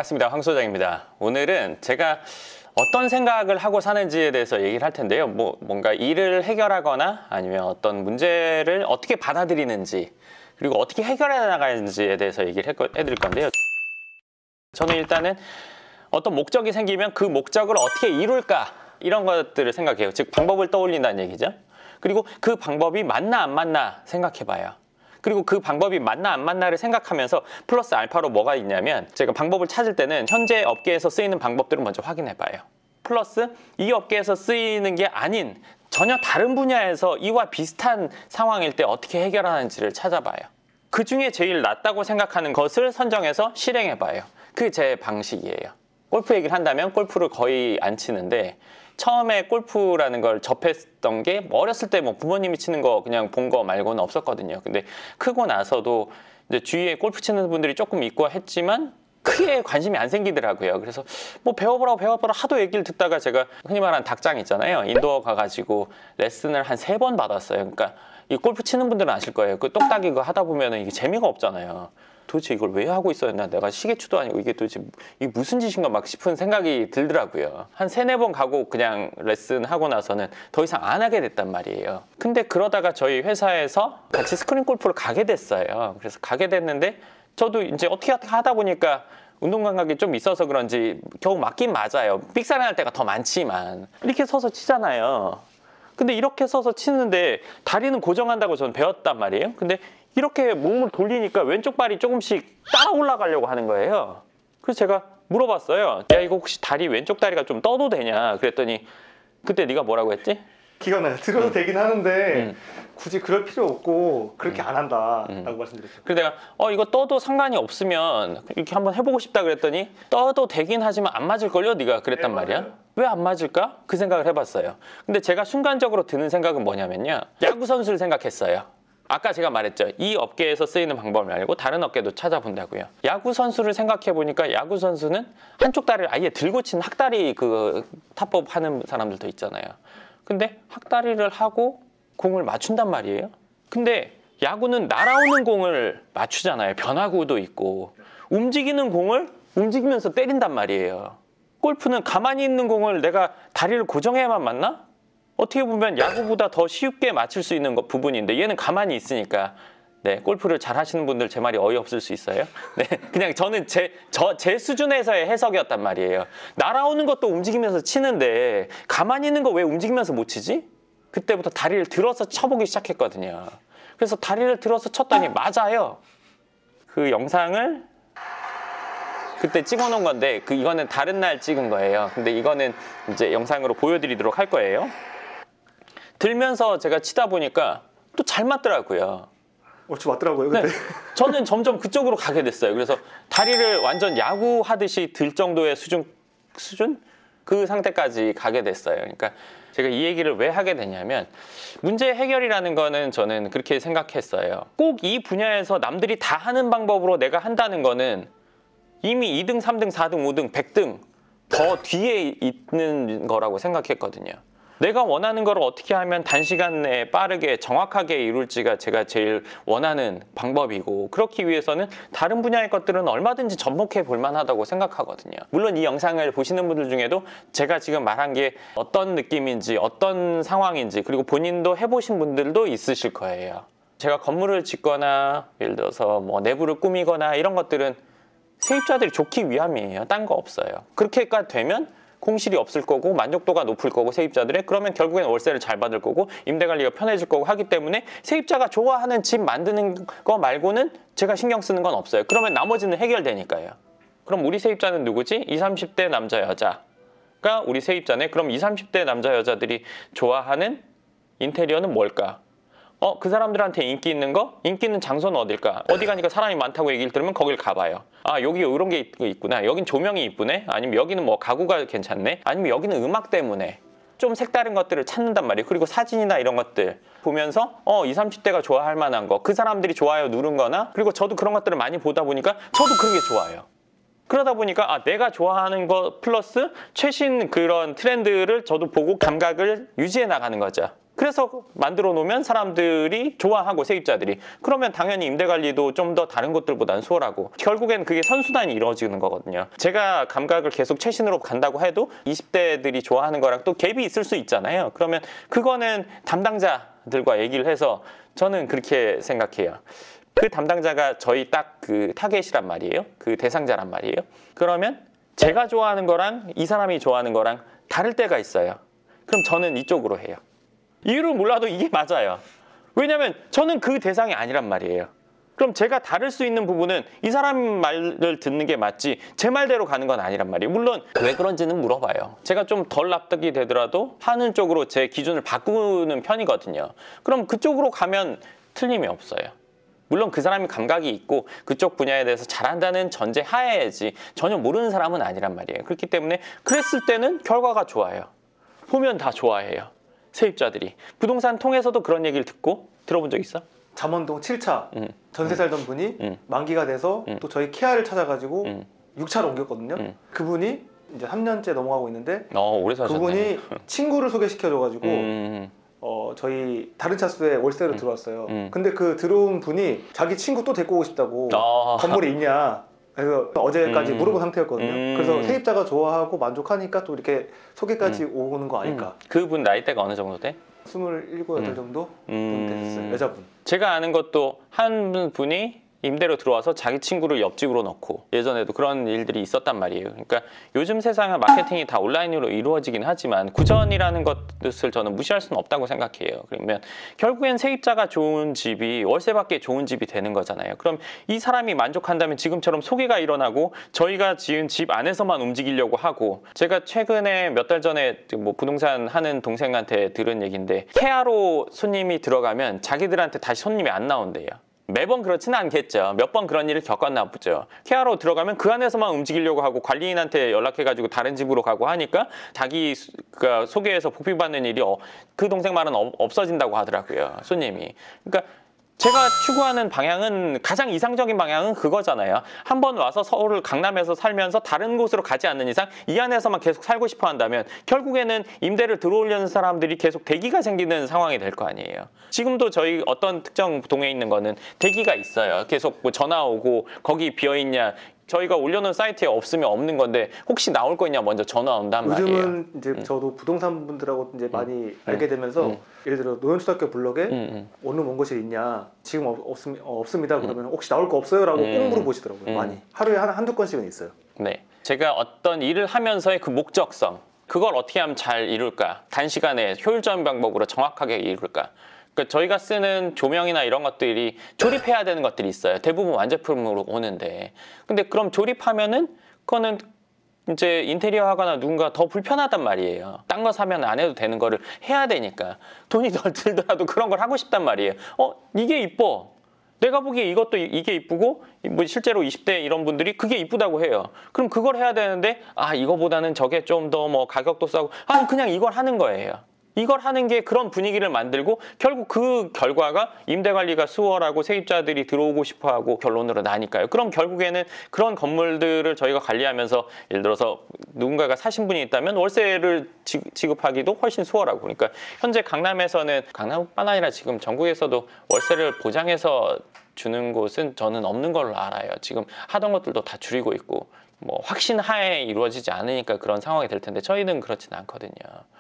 반갑습니다. 황 소장입니다. 오늘은 제가 어떤 생각을 하고 사는지에 대해서 얘기를 할 텐데요. 뭔가 일을 해결하거나 아니면 어떤 문제를 어떻게 받아들이는지 그리고 어떻게 해결해 나가는지에 대해서 얘기를 해드릴 건데요. 저는 일단은 어떤 목적이 생기면 그 목적을 어떻게 이룰까 이런 것들을 생각해요. 즉 방법을 떠올린다는 얘기죠. 그리고 그 방법이 맞나 안 맞나 생각해봐요. 그리고 그 방법이 맞나 안 맞나를 생각하면서 플러스 알파로 뭐가 있냐면 제가 방법을 찾을 때는 현재 업계에서 쓰이는 방법들을 먼저 확인해봐요. 플러스 이 업계에서 쓰이는 게 아닌 전혀 다른 분야에서 이와 비슷한 상황일 때 어떻게 해결하는지를 찾아봐요. 그 중에 제일 낫다고 생각하는 것을 선정해서 실행해봐요. 그게 제 방식이에요. 골프 얘기를 한다면 골프를 거의 안 치는데 처음에 골프라는 걸 접했던 게 어렸을 때 뭐 부모님이 치는 거 그냥 본 거 말고는 없었거든요. 근데 크고 나서도 이제 주위에 골프 치는 분들이 조금 있고 했지만 크게 관심이 안 생기더라고요. 그래서 뭐 배워보라고 하도 얘기를 듣다가 제가 흔히 말하는 닭장 있잖아요. 인도어 가가지고 레슨을 한 3번 받았어요. 그러니까 이 골프 치는 분들은 아실 거예요. 그 똑딱이 그거 하다 보면은 이게 재미가 없잖아요. 도대체 이걸 왜 하고 있었나? 내가 시계추도 아니고 이게 도대체 이게 무슨 짓인가 막 싶은 생각이 들더라고요. 한 3-4번 가고 그냥 레슨 하고 나서는 더 이상 안 하게 됐단 말이에요. 근데 그러다가 저희 회사에서 같이 스크린 골프를 가게 됐어요. 그래서 가게 됐는데 저도 이제 어떻게 하다 보니까 운동 감각이 좀 있어서 그런지 겨우 맞긴 맞아요. 삑사리 날 때가 더 많지만 이렇게 서서 치잖아요. 근데 이렇게 서서 치는데 다리는 고정한다고 저는 배웠단 말이에요. 근데 이렇게 몸을 돌리니까 왼쪽 발이 조금씩 따라 올라가려고 하는 거예요. 그래서 제가 물어봤어요. 야, 이거 혹시 왼쪽 다리가 좀 떠도 되냐? 그랬더니 그때 네가 뭐라고 했지? 기가 나요. 들어도 되긴 하는데 굳이 그럴 필요 없고 그렇게 안 한다라고 말씀드렸죠. 그래서 내가 이거 떠도 상관이 없으면 이렇게 한번 해보고 싶다 그랬더니 떠도 되긴 하지만 안 맞을걸요? 네가 그랬단 말이야. 왜 안 맞을까? 그 생각을 해봤어요. 근데 제가 순간적으로 드는 생각은 뭐냐면요. 야구 선수를 생각했어요. 아까 제가 말했죠. 이 업계에서 쓰이는 방법 말고 다른 업계도 찾아본다고요. 야구 선수를 생각해 보니까 야구 선수는 한쪽 다리를 아예 들고 치는 학다리 그 타법 하는 사람들도 있잖아요. 근데 학다리를 하고 공을 맞춘단 말이에요. 근데 야구는 날아오는 공을 맞추잖아요. 변화구도 있고 움직이는 공을 움직이면서 때린단 말이에요. 골프는 가만히 있는 공을 내가 다리를 고정해야만 맞나? 어떻게 보면 야구보다 더 쉽게 맞출 수 있는 부분인데 얘는 가만히 있으니까 네, 골프를 잘 하시는 분들 제 말이 어이없을 수 있어요. 네, 그냥 저는 제 수준에서의 해석이었단 말이에요. 날아오는 것도 움직이면서 치는데 가만히 있는 거 왜 움직이면서 못 치지? 그때부터 다리를 들어서 쳐보기 시작했거든요. 그래서 다리를 들어서 쳤더니 맞아요. 그 영상을 그때 찍어놓은 건데 이거는 다른 날 찍은 거예요. 근데 이거는 이제 영상으로 보여드리도록 할 거예요. 들면서 제가 치다 보니까 또 잘 맞더라고요. 저 맞더라고요. 그때. 네, 저는 점점 그쪽으로 가게 됐어요. 그래서 다리를 완전 야구 하듯이 들 정도의 수준? 그 상태까지 가게 됐어요. 그러니까 제가 이 얘기를 왜 하게 됐냐면 문제 해결이라는 거는 저는 그렇게 생각했어요. 꼭 이 분야에서 남들이 다 하는 방법으로 내가 한다는 거는 이미 2등, 3등, 4등, 5등, 100등 더 뒤에 있는 거라고 생각했거든요. 내가 원하는 걸 어떻게 하면 단시간 내에 빠르게 정확하게 이룰지가 제가 제일 원하는 방법이고 그렇기 위해서는 다른 분야의 것들은 얼마든지 접목해 볼 만하다고 생각하거든요. 물론 이 영상을 보시는 분들 중에도 제가 지금 말한 게 어떤 느낌인지 어떤 상황인지 그리고 본인도 해보신 분들도 있으실 거예요. 제가 건물을 짓거나 예를 들어서 뭐 내부를 꾸미거나 이런 것들은 세입자들이 좋기 위함이에요. 딴 거 없어요. 그렇게까지 되면 공실이 없을 거고 만족도가 높을 거고 세입자들의 그러면 결국엔 월세를 잘 받을 거고 임대관리가 편해질 거고 하기 때문에 세입자가 좋아하는 집 만드는 거 말고는 제가 신경 쓰는 건 없어요. 그러면 나머지는 해결되니까요. 그럼 우리 세입자는 누구지? 20, 30대 남자 여자가 우리 세입자네. 그럼 20, 30대 남자 여자들이 좋아하는 인테리어는 뭘까? 그 사람들한테 인기 있는 거? 인기 있는 장소는 어딜까? 어디 가니까 사람이 많다고 얘기를 들으면 거길 가봐요. 아, 여기 이런 게 있구나. 여긴 조명이 이쁘네? 아니면 여기는 뭐 가구가 괜찮네? 아니면 여기는 음악 때문에 좀 색다른 것들을 찾는단 말이에요. 그리고 사진이나 이런 것들 보면서 20, 30대가 좋아할 만한 거 그 사람들이 좋아요 누른 거나 그리고 저도 그런 것들을 많이 보다 보니까 저도 그런 게 좋아요. 그러다 보니까 내가 좋아하는 거 플러스 최신 그런 트렌드를 저도 보고 감각을 유지해 나가는 거죠. 그래서 만들어 놓으면 사람들이 좋아하고 세입자들이 그러면 당연히 임대 관리도 좀 더 다른 곳들보다는 수월하고 결국엔 그게 선순환이 이루어지는 거거든요. 제가 감각을 계속 최신으로 간다고 해도 20대들이 좋아하는 거랑 또 갭이 있을 수 있잖아요. 그러면 그거는 담당자들과 얘기를 해서 저는 그렇게 생각해요. 그 담당자가 저희 딱 그 타겟이란 말이에요. 그 대상자란 말이에요. 그러면 제가 좋아하는 거랑 이 사람이 좋아하는 거랑 다를 때가 있어요. 그럼 저는 이쪽으로 해요. 이유를 몰라도 이게 맞아요. 왜냐면 저는 그 대상이 아니란 말이에요. 그럼 제가 다를 수 있는 부분은 이 사람 말을 듣는 게 맞지 제 말대로 가는 건 아니란 말이에요. 물론 왜 그런지는 물어봐요. 제가 좀 덜 납득이 되더라도 하는 쪽으로 제 기준을 바꾸는 편이거든요. 그럼 그쪽으로 가면 틀림이 없어요. 물론 그 사람이 감각이 있고 그쪽 분야에 대해서 잘한다는 전제 하에지 전혀 모르는 사람은 아니란 말이에요. 그렇기 때문에 그랬을 때는 결과가 좋아요. 보면 다 좋아해요. 세입자들이. 부동산 통해서도 그런 얘기를 듣고 들어본 적 있어? 잠원동 7차 전세 살던 분이 만기가 돼서 또 저희 케아를 찾아가지고 6차로 옮겼거든요. 그분이 이제 3년째 넘어가고 있는데 오래 사셨네. 그분이 친구를 소개시켜줘가지고 저희 다른 차수에 월세로 들어왔어요. 근데 그 들어온 분이 자기 친구 또 데리고 오고 싶다고 건물에 있냐 그래서 어제까지 물어본 상태였거든요. 그래서 세입자가 좋아하고 만족하니까 또 이렇게 소개까지 오는 거 아닐까. 그분 나이대가 어느 정도 돼? 27, 8 정도 됐어요. 여자분. 제가 아는 것도 한 분이 임대로 들어와서 자기 친구를 옆집으로 넣고 예전에도 그런 일들이 있었단 말이에요. 그러니까 요즘 세상은 마케팅이 다 온라인으로 이루어지긴 하지만 구전이라는 것을 저는 무시할 수는 없다고 생각해요. 그러면 결국엔 세입자가 좋은 집이 월세밖에 좋은 집이 되는 거잖아요. 그럼 이 사람이 만족한다면 지금처럼 소개가 일어나고 저희가 지은 집 안에서만 움직이려고 하고 제가 최근에 몇 달 전에 뭐 부동산 하는 동생한테 들은 얘기인데 케아로 손님이 들어가면 자기들한테 다시 손님이 안 나온대요. 매번 그렇지는 않겠죠. 몇 번 그런 일을 겪었나 보죠. 케아로 들어가면 그 안에서만 움직이려고 하고 관리인한테 연락해가지고 다른 집으로 가고 하니까 자기가 소개해서 복비받는 일이 그 동생 말은 없어진다고 하더라고요. 손님이. 그러니까 제가 추구하는 방향은 가장 이상적인 방향은 그거잖아요. 한번 와서 서울을 강남에서 살면서 다른 곳으로 가지 않는 이상 이 안에서만 계속 살고 싶어 한다면 결국에는 임대를 들어오려는 사람들이 계속 대기가 생기는 상황이 될 거 아니에요. 지금도 저희 어떤 특정 동에 있는 거는 대기가 있어요. 계속 뭐 전화 오고 거기 비어있냐 저희가 올려놓은 사이트에 없으면 없는 건데 혹시 나올 거 있냐 먼저 전화 온단 말이에요. 요즘은 이제 저도 부동산 분들하고 이제 많이 알게 되면서 예를 들어 노현초등학교 블럭에 어느 원고실 있냐 지금 없습니다 그러면 혹시 나올 거 없어요? 라고 꼭 물어보시더라고요. 많이 하루에 한두 건씩은 있어요. 네, 제가 어떤 일을 하면서의 그 목적성 그걸 어떻게 하면 잘 이룰까 단시간에 효율적인 방법으로 정확하게 이룰까 그러니까 저희가 쓰는 조명이나 이런 것들이 조립해야 되는 것들이 있어요. 대부분 완제품으로 오는데 근데 그럼 조립하면은 그거는 이제 인테리어 하거나 누군가 더 불편하단 말이에요. 딴 거 사면 안 해도 되는 거를 해야 되니까 돈이 덜 들더라도 그런 걸 하고 싶단 말이에요. 이게 이뻐. 내가 보기에 이것도 이게 이쁘고 뭐 실제로 20대 이런 분들이 그게 이쁘다고 해요. 그럼 그걸 해야 되는데 이거보다는 저게 좀 더 뭐 가격도 싸고 그냥 이걸 하는 거예요. 이걸 하는 게 그런 분위기를 만들고 결국 그 결과가 임대 관리가 수월하고 세입자들이 들어오고 싶어하고 결론으로 나니까요. 그럼 결국에는 그런 건물들을 저희가 관리하면서 예를 들어서 누군가가 사신 분이 있다면 월세를 지급하기도 훨씬 수월하고 그러니까 현재 강남에서는 강남뿐만 아니라 지금 전국에서도 월세를 보장해서 주는 곳은 저는 없는 걸로 알아요. 지금 하던 것들도 다 줄이고 있고 뭐 확신하에 이루어지지 않으니까 그런 상황이 될 텐데 저희는 그렇진 않거든요.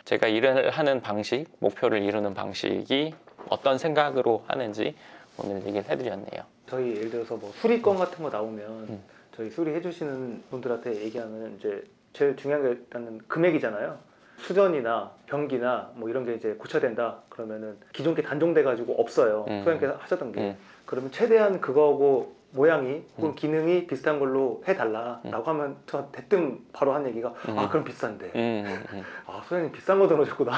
제가 일을 하는 방식, 목표를 이루는 방식이 어떤 생각으로 하는지 오늘 얘기를 해드렸네요. 저희 예를 들어서 뭐 수리건 같은 거 나오면 저희 수리해 주시는 분들한테 얘기하면 이제 제일 중요한 게 일단은 금액이잖아요. 수전이나 변기나 뭐 이런 게 이제 고쳐야 된다 그러면은 기존 게 단종돼 가지고 없어요. 소장님께서 하셨던 게 그러면 최대한 그거하고 모양이 혹은 기능이 비슷한 걸로 해달라라고 하면 저 대뜸 바로 한 얘기가 그럼 비싼데 소장님 비싼 거 들어줬구나.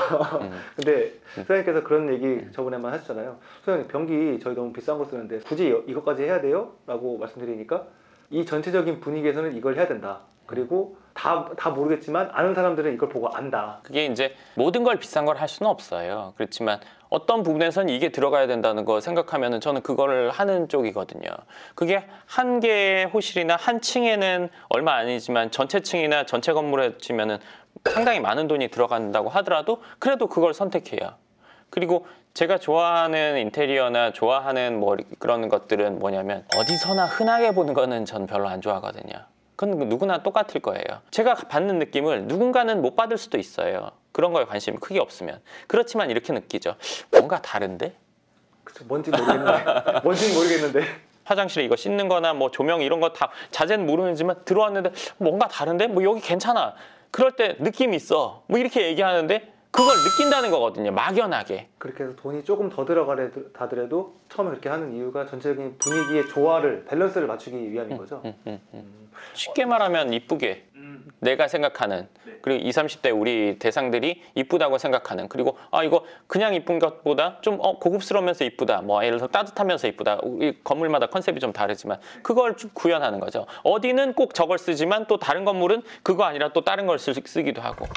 근데 소장님께서 그런 얘기 저번에만 하셨잖아요. 소장님 변기 저희 너무 비싼 거 쓰는데 굳이 이것까지 해야 돼요? 라고 말씀드리니까 이 전체적인 분위기에서는 이걸 해야 된다. 그리고 다 모르겠지만 아는 사람들은 이걸 보고 안다. 그게 이제 모든 걸 비싼 걸 할 수는 없어요. 그렇지만 어떤 부분에서는 이게 들어가야 된다는 거 생각하면은 저는 그거를 하는 쪽이거든요. 그게 한 개의 호실이나 한 층에는 얼마 아니지만 전체 층이나 전체 건물에 치면은 상당히 많은 돈이 들어간다고 하더라도 그래도 그걸 선택해요. 그리고 제가 좋아하는 인테리어나 좋아하는 뭐 그런 것들은 뭐냐면 어디서나 흔하게 보는 거는 전 별로 안 좋아하거든요. 그건 누구나 똑같을 거예요. 제가 받는 느낌을 누군가는 못 받을 수도 있어요. 그런 거에 관심이 크게 없으면. 그렇지만 이렇게 느끼죠. 뭔가 다른데? 그쵸, 뭔지는 모르겠는데 화장실에 이거 씻는 거나 뭐 조명 이런 거 다 자세는 모르지만 들어왔는데 뭔가 다른데? 뭐 여기 괜찮아. 그럴 때 느낌이 있어. 뭐 이렇게 얘기하는데 그걸 느낀다는 거거든요. 막연하게. 그렇게 해서 돈이 조금 더 들어가더라도 처음에 그렇게 하는 이유가 전체적인 분위기의 조화를 밸런스를 맞추기 위함인 거죠. 쉽게 말하면 이쁘게 내가 생각하는 그리고 20, 30대 우리 대상들이 이쁘다고 생각하는 그리고 이거 그냥 이쁜 것보다 좀 고급스러우면서 이쁘다 뭐 예를 들어서 따뜻하면서 이쁘다 이 건물마다 컨셉이 좀 다르지만 그걸 좀 구현하는 거죠. 어디는 꼭 저걸 쓰지만 또 다른 건물은 그거 아니라 또 다른 걸 쓰기도 하고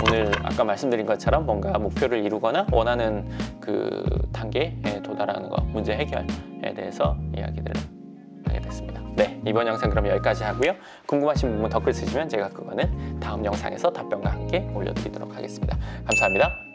오늘 아까 말씀드린 것처럼 뭔가 목표를 이루거나 원하는 그 단계에 도달하는 것 문제 해결에 대해서 이야기들을 하게 됐습니다. 네, 이번 영상 그럼 여기까지 하고요. 궁금하신 부분 댓글 쓰시면 제가 그거는 다음 영상에서 답변과 함께 올려드리도록 하겠습니다. 감사합니다.